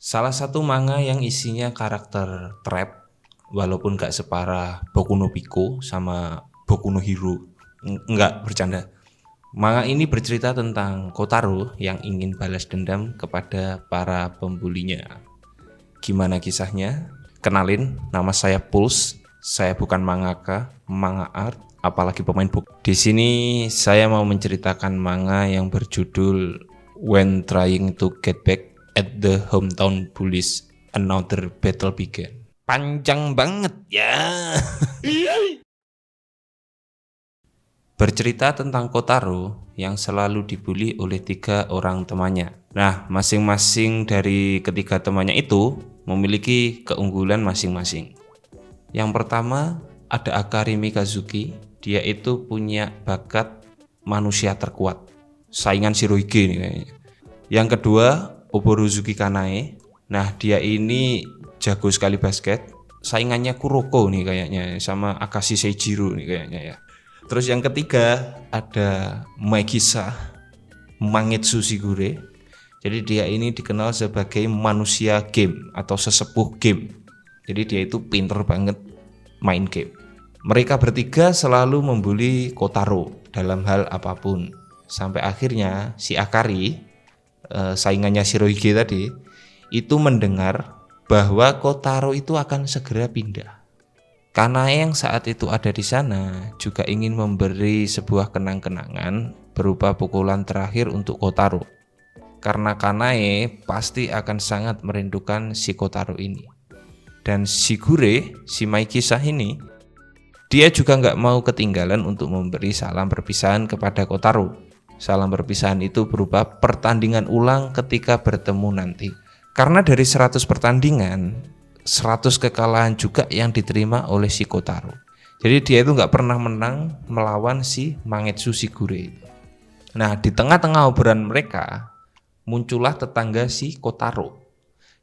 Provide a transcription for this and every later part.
Salah satu manga yang isinya karakter trap, walaupun gak separah Boku no Pico sama Boku no Hero. Enggak, bercanda. Manga ini bercerita tentang Kotaro yang ingin balas dendam kepada para pembulinya. Gimana kisahnya? Kenalin, nama saya Pulse. Saya bukan mangaka, manga art, apalagi pemain book. Di sini saya mau menceritakan manga yang berjudul When Trying to Get Back at the Hometown Bullies, Another Battle Began. Panjang banget ya. Bercerita tentang Kotaro yang selalu dibully oleh 3 orang temannya. Nah, masing-masing dari ketiga temannya itu memiliki keunggulan masing-masing. Yang pertama ada Akari Mikazuki. Dia itu punya bakat manusia terkuat, saingan Shirohige nih kayaknya. Yang kedua Oborozuki Kanae. Nah, dia ini jago sekali basket, saingannya Kuroko nih kayaknya, sama Akashi Seijiro nih kayaknya ya. Terus yang ketiga ada Maekisa Mangetsu Shigure. Jadi dia ini dikenal sebagai manusia game atau sesepuh game. Jadi dia itu pinter banget main game. Mereka bertiga selalu membuli Kotaro dalam hal apapun. Sampai akhirnya si Akari, saingannya Shirohige tadi, itu mendengar bahwa Kotaro itu akan segera pindah. Kanae yang saat itu ada di sana juga ingin memberi sebuah kenang-kenangan berupa pukulan terakhir untuk Kotaro. Karena Kanae pasti akan sangat merindukan si Kotaro ini. Dan Shigure, si Maekisa ini, dia juga nggak mau ketinggalan untuk memberi salam perpisahan kepada Kotaro. Salam perpisahan itu berupa pertandingan ulang ketika bertemu nanti. Karena dari 100 pertandingan, 100 kekalahan juga yang diterima oleh si Kotaro. Jadi dia itu nggak pernah menang melawan si Mangetsu Shigure. Nah, di tengah-tengah obrolan mereka, muncullah tetangga si Kotaro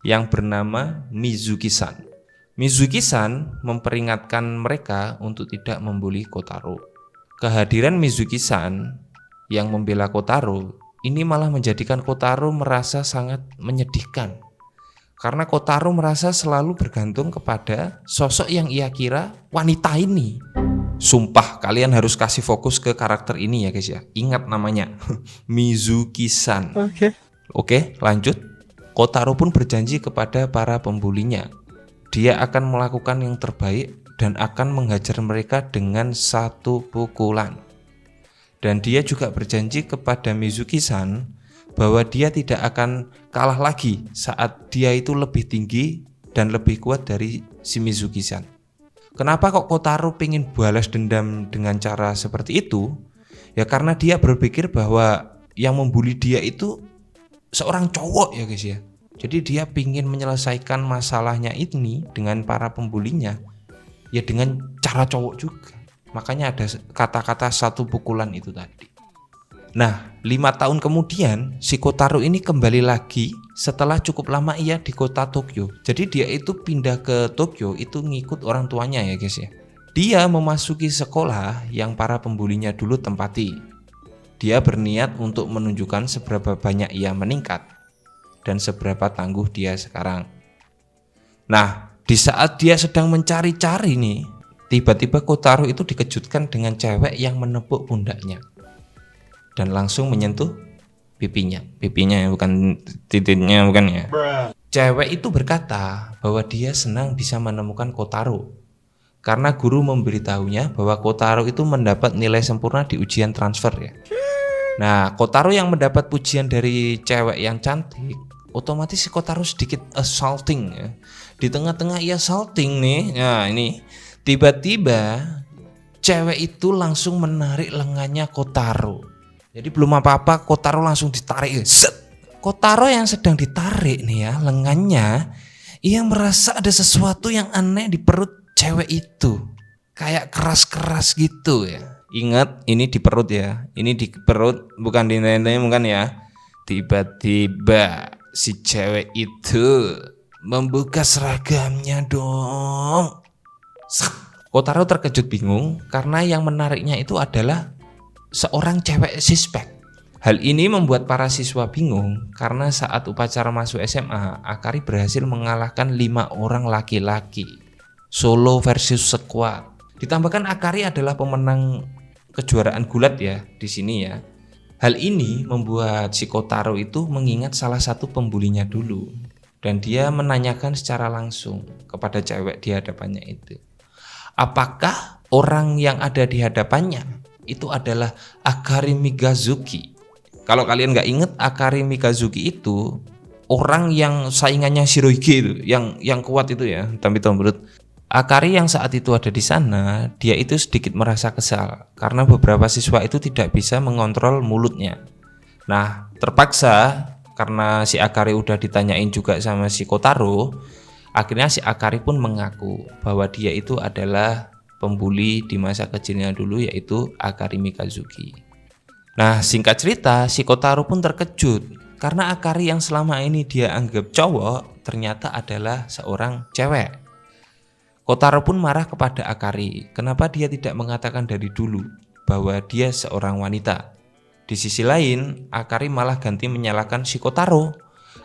yang bernama Mizuki-san. Mizuki-san memperingatkan mereka untuk tidak membuli Kotaro. Kehadiran Mizuki-san yang membela Kotaro ini malah menjadikan Kotaro merasa sangat menyedihkan. Karena Kotaro merasa selalu bergantung kepada sosok yang ia kira wanita ini. Sumpah, kalian harus kasih fokus ke karakter ini ya guys ya. Ingat namanya, Mizuki-san. Oke, lanjut. Kotaro pun berjanji kepada para pembulinya. Dia akan melakukan yang terbaik dan akan menghajar mereka dengan 1 pukulan. Dan dia juga berjanji kepada Mizuki-san bahwa dia tidak akan kalah lagi saat dia itu lebih tinggi dan lebih kuat dari si Mizuki-san. Kenapa kok Kotaro pengen balas dendam dengan cara seperti itu? Ya karena dia berpikir bahwa yang membuli dia itu seorang cowok ya guys ya. Jadi dia pingin menyelesaikan masalahnya ini dengan para pembulinya ya dengan cara cowok juga. Makanya ada kata-kata 1 pukulan itu tadi. Nah, 5 tahun kemudian si Kotaro ini kembali lagi setelah cukup lama ia di kota Tokyo. Jadi dia itu pindah ke Tokyo itu ngikut orang tuanya ya guys ya. Dia memasuki sekolah yang para pembulinya dulu tempati. Dia berniat untuk menunjukkan seberapa banyak ia meningkat dan seberapa tangguh dia sekarang. Nah, di saat dia sedang mencari-cari nih, tiba-tiba Kotaro itu dikejutkan dengan cewek yang menepuk pundaknya dan langsung menyentuh pipinya. Pipinya bukan titiknya, bukan ya. Cewek itu berkata bahwa dia senang bisa menemukan Kotaro karena guru memberitahunya bahwa Kotaro itu mendapat nilai sempurna di ujian transfer ya. Nah, Kotaro yang mendapat pujian dari cewek yang cantik, otomatis si Kotaro sedikit assaulting ya. Di tengah-tengah ia assaulting nih, nah ini tiba-tiba cewek itu langsung menarik lengannya Kotaro. Jadi belum apa-apa Kotaro langsung ditarik. Set. Kotaro yang sedang ditarik nih ya lengannya, ia merasa ada sesuatu yang aneh di perut cewek itu. Kayak keras-keras gitu ya. Ingat, ini di perut ya. Ini di perut, bukan di neneknya bukan ya. Tiba-tiba si cewek itu membuka seragamnya dong. Kotaro terkejut bingung karena yang menariknya itu adalah seorang cewek suspek. Hal ini membuat para siswa bingung karena saat upacara masuk SMA, Akari berhasil mengalahkan 5 orang laki-laki. Solo versus squad. Ditambahkan Akari adalah pemenang kejuaraan gulat ya di sini ya. Hal ini membuat si Kotaro itu mengingat salah satu pembulinya dulu dan dia menanyakan secara langsung kepada cewek di hadapannya itu. Apakah orang yang ada di hadapannya itu adalah Akari Mikazuki? Kalau kalian nggak inget, Akari Mikazuki itu orang yang saingannya Shirohige itu, yang kuat itu ya, tapi menurut Akari yang saat itu ada di sana, dia itu sedikit merasa kesal karena beberapa siswa itu tidak bisa mengontrol mulutnya. Nah, terpaksa karena si Akari udah ditanyain juga sama si Kotaro, akhirnya si Akari pun mengaku bahwa dia itu adalah pembuli di masa kecilnya dulu, yaitu Akari Mikazuki. Nah, singkat cerita, si Kotaro pun terkejut karena Akari yang selama ini dia anggap cowok ternyata adalah seorang cewek. Kotaro pun marah kepada Akari, kenapa dia tidak mengatakan dari dulu bahwa dia seorang wanita. Di sisi lain, Akari malah ganti menyalahkan si Kotaro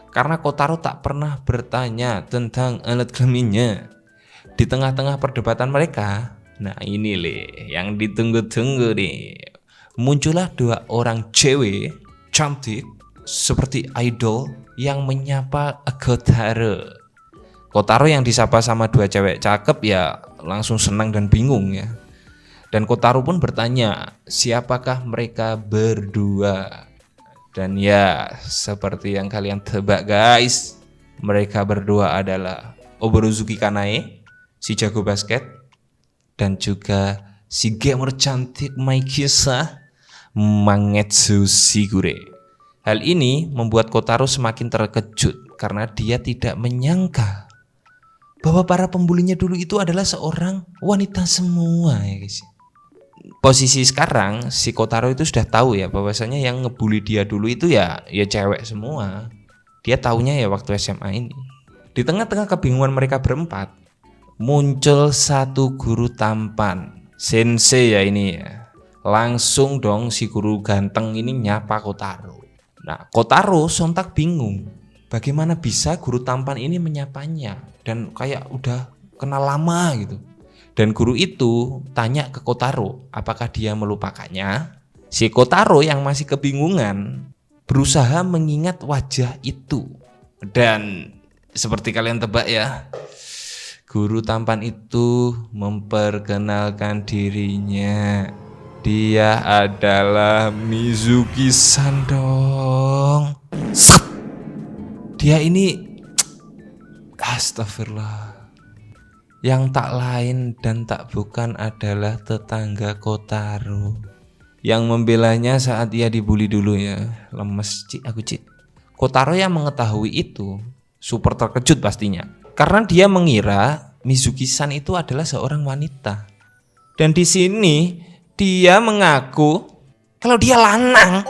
karena Kotaro tak pernah bertanya tentang alat kelaminnya. Di tengah-tengah perdebatan mereka, nah ini yang ditunggu-tunggu nih. Muncullah 2 orang cewek cantik seperti idol yang menyapa Kotaro. Kotaro yang disapa sama 2 cewek cakep ya langsung senang dan bingung ya. Dan Kotaro pun bertanya, siapakah mereka berdua? Dan ya, seperti yang kalian tebak guys, mereka berdua adalah Oborozuki Kanae, si jago basket, dan juga si gamer cantik Maikisa Mangetsu Shigure. Hal ini membuat Kotaro semakin terkejut karena dia tidak menyangka bahwa para pembulinya dulu itu adalah seorang wanita semua ya guys. Posisi sekarang si Kotaro itu sudah tahu ya bahwasanya yang ngebully dia dulu itu ya cewek semua. Dia taunya ya waktu SMA ini. Di tengah-tengah kebingungan mereka berempat, muncul satu guru tampan, sensei ya ini ya. Langsung dong si guru ganteng ini nyapa Kotaro. Nah, Kotaro sontak bingung. Bagaimana bisa guru tampan ini menyapanya dan kayak udah kenal lama gitu. Dan guru itu tanya ke Kotaro apakah dia melupakannya. Si Kotaro yang masih kebingungan berusaha mengingat wajah itu. Dan seperti kalian tebak ya, guru tampan itu memperkenalkan dirinya. Dia adalah Mizuki-san dong. Dia ini astagfirullah, yang tak lain dan tak bukan adalah tetangga Kotaro yang membelanya saat ia dibully dulu ya. Lemes aku cik. Kotaro yang mengetahui itu super terkejut pastinya karena dia mengira Mizuki-san itu adalah seorang wanita. Dan di sini dia mengaku kalau dia lanang.